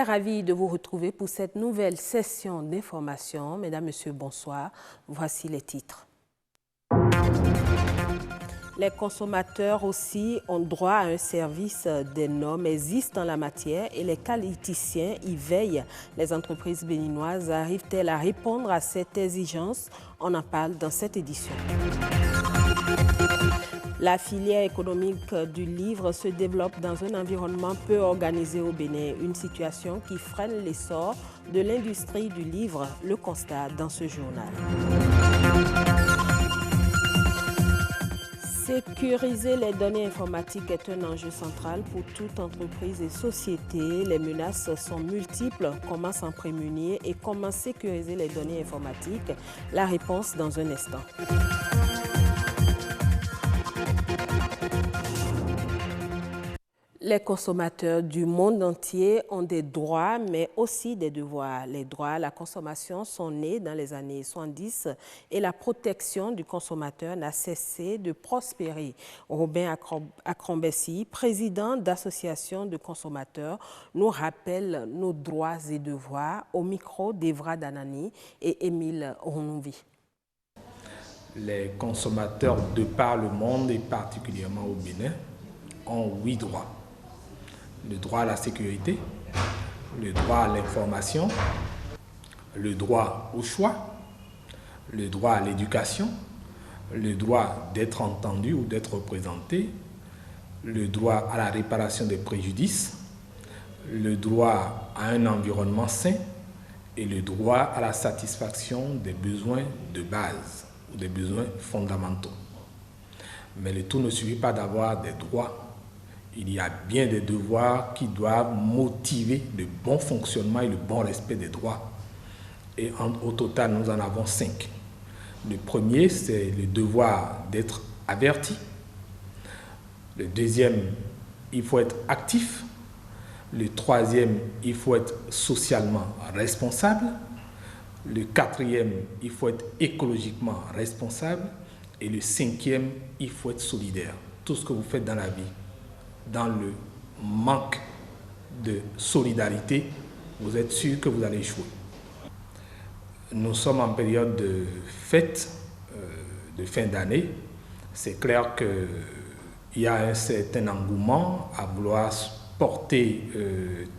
Très ravi de vous retrouver pour cette nouvelle session d'information. Mesdames, Messieurs, bonsoir. Voici les titres. Les consommateurs aussi ont droit à un service. Des normes existent en la matière et les qualiticiens y veillent. Les entreprises béninoises arrivent-elles à répondre à cette exigence? On en parle dans cette édition. La filière économique du livre se développe dans un environnement peu organisé au Bénin, une situation qui freine l'essor de l'industrie du livre, le constat dans ce journal. Sécuriser les données informatiques est un enjeu central pour toute entreprise et société. Les menaces sont multiples. Comment s'en prémunir et comment sécuriser les données informatiques? La réponse dans un instant. Les consommateurs du monde entier ont des droits, mais aussi des devoirs. Les droits à la consommation sont nés dans les années 70 et la protection du consommateur n'a cessé de prospérer. Robin Akrombessi, président d'association de consommateurs, nous rappelle nos droits et devoirs au micro d'Evra Danani et Émile Ronouvi. Les consommateurs de par le monde et particulièrement au Bénin ont 8 droits. Le droit à la sécurité, le droit à l'information, le droit au choix, le droit à l'éducation, le droit d'être entendu ou d'être représenté, le droit à la réparation des préjudices, le droit à un environnement sain et le droit à la satisfaction des besoins de base ou des besoins fondamentaux. Mais le tout ne suffit pas d'avoir des droits. Il y a bien des devoirs qui doivent motiver le bon fonctionnement et le bon respect des droits. Et au total, nous en avons 5. Le premier, c'est le devoir d'être averti. Le deuxième, il faut être actif. Le troisième, il faut être socialement responsable. Le quatrième, il faut être écologiquement responsable. Et le cinquième, il faut être solidaire. Tout ce que vous faites dans la vie, dans le manque de solidarité, vous êtes sûr que vous allez échouer. Nous sommes en période de fête, de fin d'année. C'est clair qu'il y a un certain engouement à vouloir porter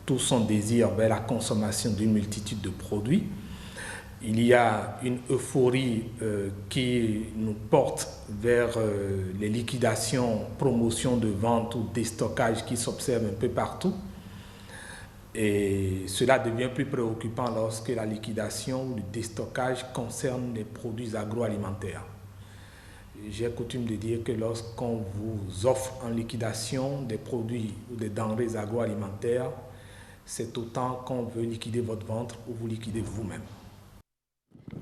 tout son désir vers la consommation d'une multitude de produits. Il y a une euphorie qui nous porte vers les liquidations, promotions de vente ou déstockage qui s'observent un peu partout. Et cela devient plus préoccupant lorsque la liquidation ou le déstockage concerne les produits agroalimentaires. J'ai coutume de dire que lorsqu'on vous offre en liquidation des produits ou des denrées agroalimentaires, c'est autant qu'on veut liquider votre ventre ou vous liquider vous-même.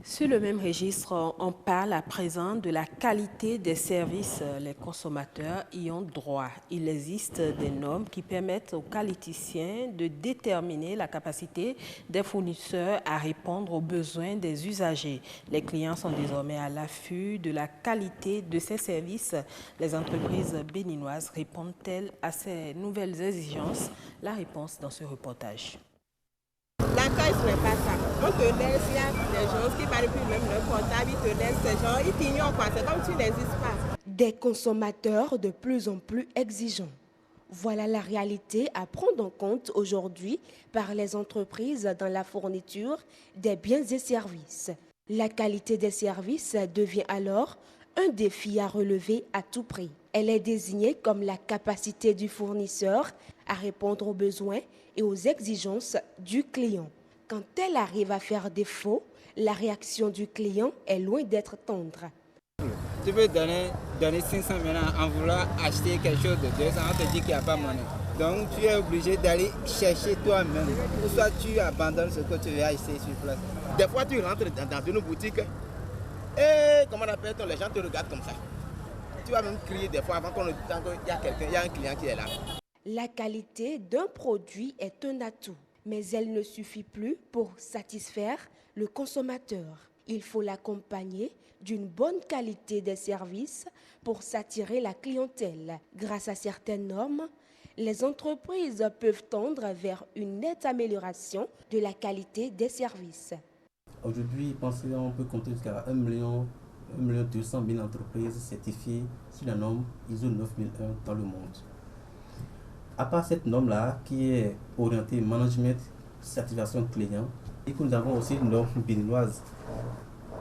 Sur le même registre, on parle à présent de la qualité des services. Les consommateurs y ont droit. Il existe des normes qui permettent aux qualiticiens de déterminer la capacité des fournisseurs à répondre aux besoins des usagers. Les clients sont désormais à l'affût de la qualité de ces services. Les entreprises béninoises répondent-elles à ces nouvelles exigences? La réponse dans ce reportage. L'accueil, ce n'est pas ça. On te laisse, il y a des gens qui manipulent même le portable, ils te laissent, ces gens, ils t'ignorent quoi, c'est comme tu n'existes pas. Des consommateurs de plus en plus exigeants. Voilà la réalité à prendre en compte aujourd'hui par les entreprises dans la fourniture des biens et services. La qualité des services devient alors un défi à relever à tout prix. Elle est désignée comme la capacité du fournisseur à répondre aux besoins et aux exigences du client. Quand elle arrive à faire défaut, la réaction du client est loin d'être tendre. Tu peux donner 500 maintenant en vouloir acheter quelque chose de 200, on te dit qu'il n'y a pas monnaie. Donc tu es obligé d'aller chercher toi-même. Ou soit tu abandonnes ce que tu veux acheter sur place. Des fois tu rentres dans une boutique et comment on appelle, les gens te regardent comme ça. Tu vas même crier des fois avant qu'il y a un client qui est là. La qualité d'un produit est un atout, mais elle ne suffit plus pour satisfaire le consommateur. Il faut l'accompagner d'une bonne qualité des services pour s'attirer la clientèle. Grâce à certaines normes, Les entreprises peuvent tendre vers une nette amélioration de la qualité des services. Aujourd'hui, on peut compter jusqu'à 1 200 000 entreprises certifiées sur la norme ISO 9001 dans le monde. À part cette norme-là, qui est orientée management, satisfaction client, et que nous avons aussi une norme béninoise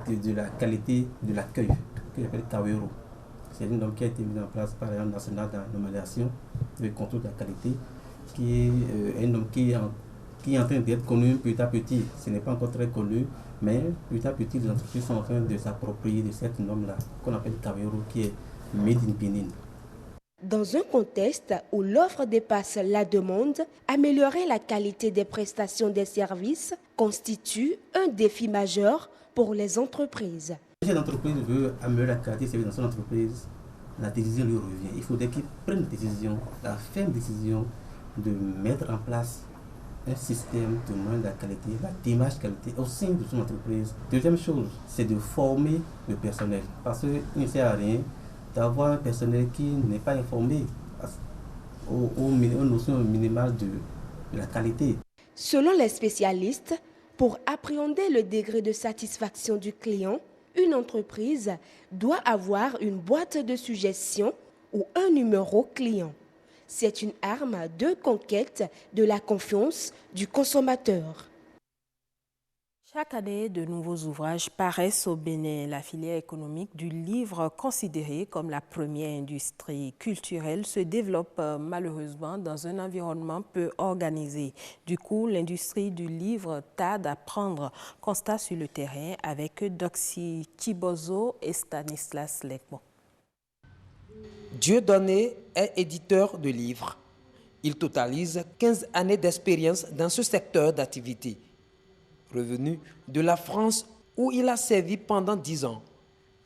de la qualité de l'accueil, que j'appelle Kawero. C'est une norme qui a été mise en place par l'Agence nationale de la normalisation et de contrôle de la qualité, qui est une norme qui est en train d'être connue petit à petit. Ce n'est pas encore très connu, mais petit à petit, les entreprises sont en train de s'approprier de cette norme-là, qu'on appelle Kawero, qui est Made in Benin. Dans un contexte où l'offre dépasse la demande, améliorer la qualité des prestations des services constitue un défi majeur pour les entreprises. Si une entreprise veut améliorer la qualité des services dans son entreprise, la décision lui revient. Il faudrait qu'il prenne la ferme décision de mettre en place un système de moyenne de la qualité, la démarche qualité au sein de son entreprise. Deuxième chose, c'est de former le personnel. Parce qu'il ne sert à rien d'avoir un personnel qui n'est pas informé aux notions minimales de la qualité. Selon les spécialistes, pour appréhender le degré de satisfaction du client, une entreprise doit avoir une boîte de suggestions ou un numéro client. C'est une arme de conquête de la confiance du consommateur. Chaque année, de nouveaux ouvrages paraissent au Bénin. La filière économique du livre, considérée comme la première industrie culturelle, se développe malheureusement dans un environnement peu organisé. Du coup, l'industrie du livre tarde à prendre constat sur le terrain avec Doxy Chibozo et Stanislas Lekmo. Dieudonné est éditeur de livres. Il totalise 15 années d'expérience dans ce secteur d'activité. Revenu de la France où il a servi pendant 10 ans,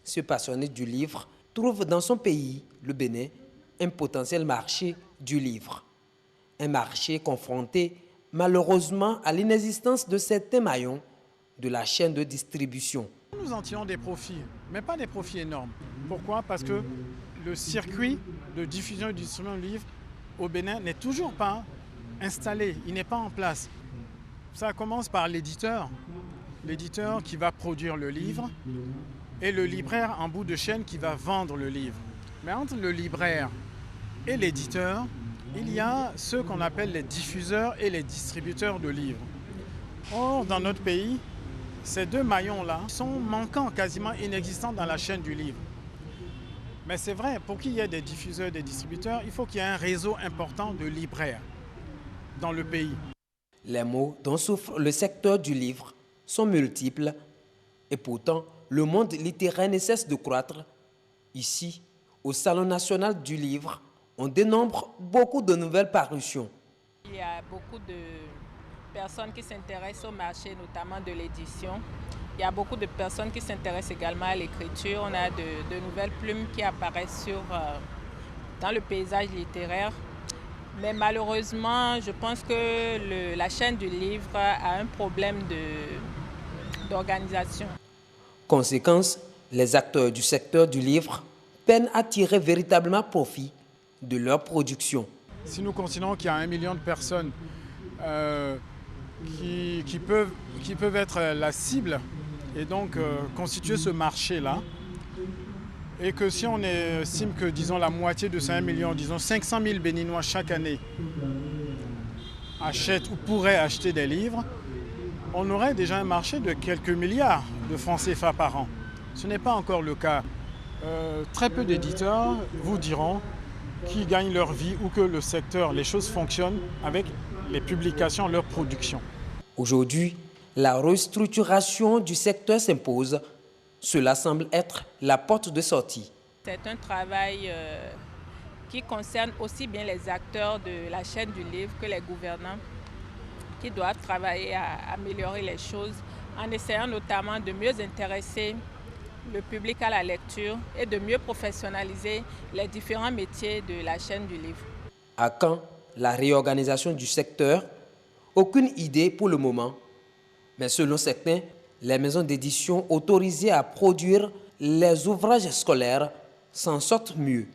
ce passionné du livre trouve dans son pays, le Bénin, un potentiel marché du livre. Un marché confronté malheureusement à l'inexistence de certains maillons de la chaîne de distribution. Nous en tirons des profits, mais pas des profits énormes. Pourquoi? Parce que le circuit de diffusion et de distribution de livres au Bénin n'est toujours pas installé, il n'est pas en place. Ça commence par l'éditeur qui va produire le livre et le libraire en bout de chaîne qui va vendre le livre. Mais entre le libraire et l'éditeur, il y a ceux qu'on appelle les diffuseurs et les distributeurs de livres. Or, dans notre pays, ces deux maillons-là sont manquants, quasiment inexistants dans la chaîne du livre. Mais c'est vrai, pour qu'il y ait des diffuseurs et des distributeurs, il faut qu'il y ait un réseau important de libraires dans le pays. Les maux dont souffre le secteur du livre sont multiples et pourtant le monde littéraire ne cesse de croître. Ici, au Salon national du livre, on dénombre beaucoup de nouvelles parutions. Il y a beaucoup de personnes qui s'intéressent au marché, notamment de l'édition. Il y a beaucoup de personnes qui s'intéressent également à l'écriture. On a de nouvelles plumes qui apparaissent dans le paysage littéraire. Mais malheureusement, je pense que la chaîne du livre a un problème d'organisation. Conséquence, les acteurs du secteur du livre peinent à tirer véritablement profit de leur production. Si nous considérons qu'il y a 1 million de personnes qui peuvent être la cible et donc constituer ce marché-là, et que si on estime que, disons, la moitié de ces 1 million, disons 500 000 Béninois chaque année achètent ou pourraient acheter des livres, on aurait déjà un marché de quelques milliards de francs CFA par an. Ce n'est pas encore le cas. Très peu d'éditeurs vous diront qu'ils gagnent leur vie ou que le secteur, les choses fonctionnent avec les publications, leur production. Aujourd'hui, la restructuration du secteur s'impose. Cela semble être la porte de sortie. C'est un travail qui concerne aussi bien les acteurs de la chaîne du livre que les gouvernants qui doivent travailler à améliorer les choses en essayant notamment de mieux intéresser le public à la lecture et de mieux professionnaliser les différents métiers de la chaîne du livre. À quand la réorganisation du secteur? Aucune idée pour le moment. Mais selon certains, les maisons d'édition autorisées à produire les ouvrages scolaires s'en sortent mieux.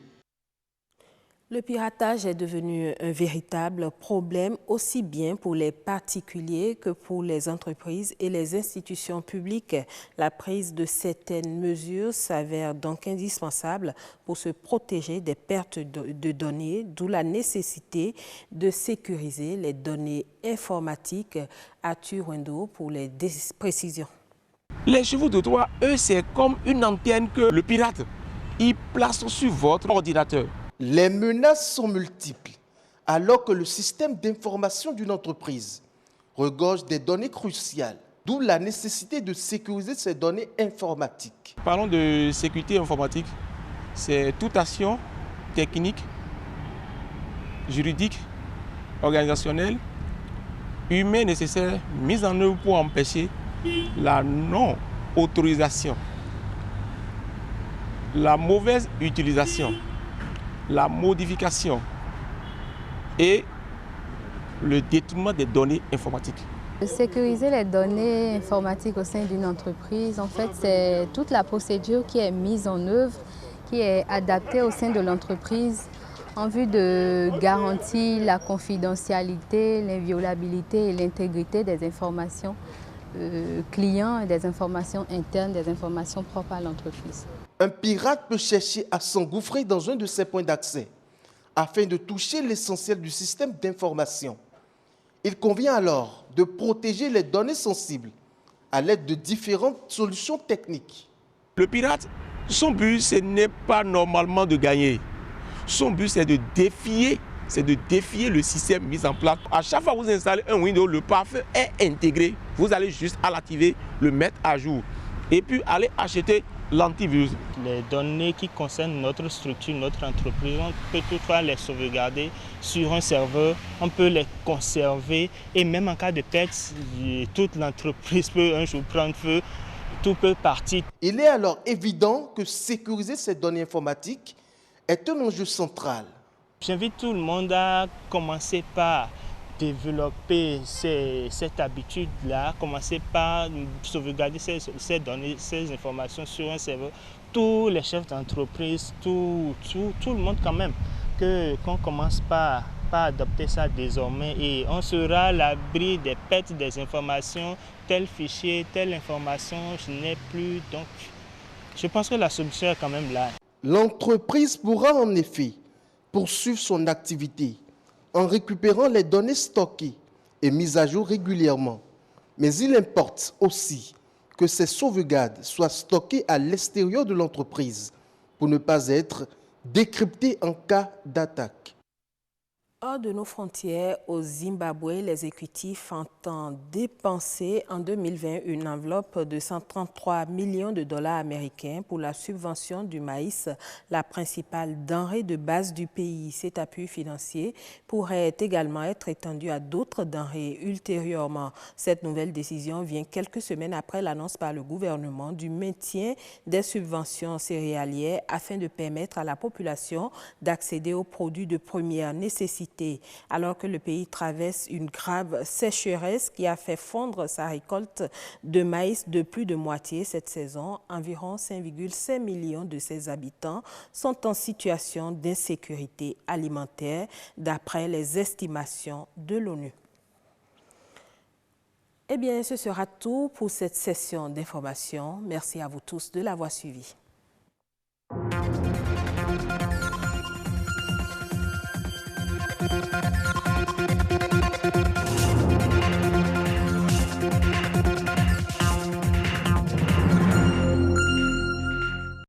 Le piratage est devenu un véritable problème aussi bien pour les particuliers que pour les entreprises et les institutions publiques. La prise de certaines mesures s'avère donc indispensable pour se protéger des pertes de données, d'où la nécessité de sécuriser les données informatiques. Arthur Wendo pour les précisions. Les chevaux de Troie, eux, c'est comme une antenne que le pirate il place sur votre ordinateur. Les menaces sont multiples, alors que le système d'information d'une entreprise regorge des données cruciales, d'où la nécessité de sécuriser ces données informatiques. Parlons de sécurité informatique, c'est toute action technique, juridique, organisationnelle, humaine nécessaire, mise en œuvre pour empêcher la non-autorisation, la mauvaise utilisation, la modification et le détournement des données informatiques. Sécuriser les données informatiques au sein d'une entreprise, en fait, c'est toute la procédure qui est mise en œuvre, qui est adaptée au sein de l'entreprise en vue de garantir la confidentialité, l'inviolabilité et l'intégrité des informations clients et des informations internes, des informations propres à l'entreprise. Un pirate peut chercher à s'engouffrer dans un de ces points d'accès afin de toucher l'essentiel du système d'information. Il convient alors de protéger les données sensibles à l'aide de différentes solutions techniques. Le pirate, son but, ce n'est pas normalement de gagner. Son but, c'est de défier le système mis en place. À chaque fois que vous installez un Windows, le pare-feu est intégré. Vous allez juste à l'activer, le mettre à jour et puis aller acheter l'antivirus. Les données qui concernent notre structure, notre entreprise, on peut toutefois les sauvegarder sur un serveur, on peut les conserver et même en cas de perte, toute l'entreprise peut un jour prendre feu, tout peut partir. Il est alors évident que sécuriser ces données informatiques est un enjeu central. J'invite tout le monde à commencer par développer cette habitude-là, commencer par sauvegarder ces données, ces informations sur un serveur. Tous les chefs d'entreprise, tout le monde quand même, qu'on commence par adopter ça désormais et on sera à l'abri des pertes des informations, tel fichier, telle information, je n'ai plus. Donc, je pense que la solution est quand même là. L'entreprise pourra en effet poursuivre son activité en récupérant les données stockées et mises à jour régulièrement. Mais il importe aussi que ces sauvegardes soient stockées à l'extérieur de l'entreprise pour ne pas être décryptées en cas d'attaque. Hors de nos frontières, au Zimbabwe, l'exécutif entend dépenser en 2020 une enveloppe de 133 millions de dollars américains pour la subvention du maïs, la principale denrée de base du pays. Cet appui financier pourrait également être étendu à d'autres denrées ultérieurement. Cette nouvelle décision vient quelques semaines après l'annonce par le gouvernement du maintien des subventions céréalières afin de permettre à la population d'accéder aux produits de première nécessité. Alors que le pays traverse une grave sécheresse qui a fait fondre sa récolte de maïs de plus de moitié cette saison, environ 5,5 millions de ses habitants sont en situation d'insécurité alimentaire d'après les estimations de l'ONU. Eh bien, ce sera tout pour cette session d'information. Merci à vous tous de l'avoir suivi.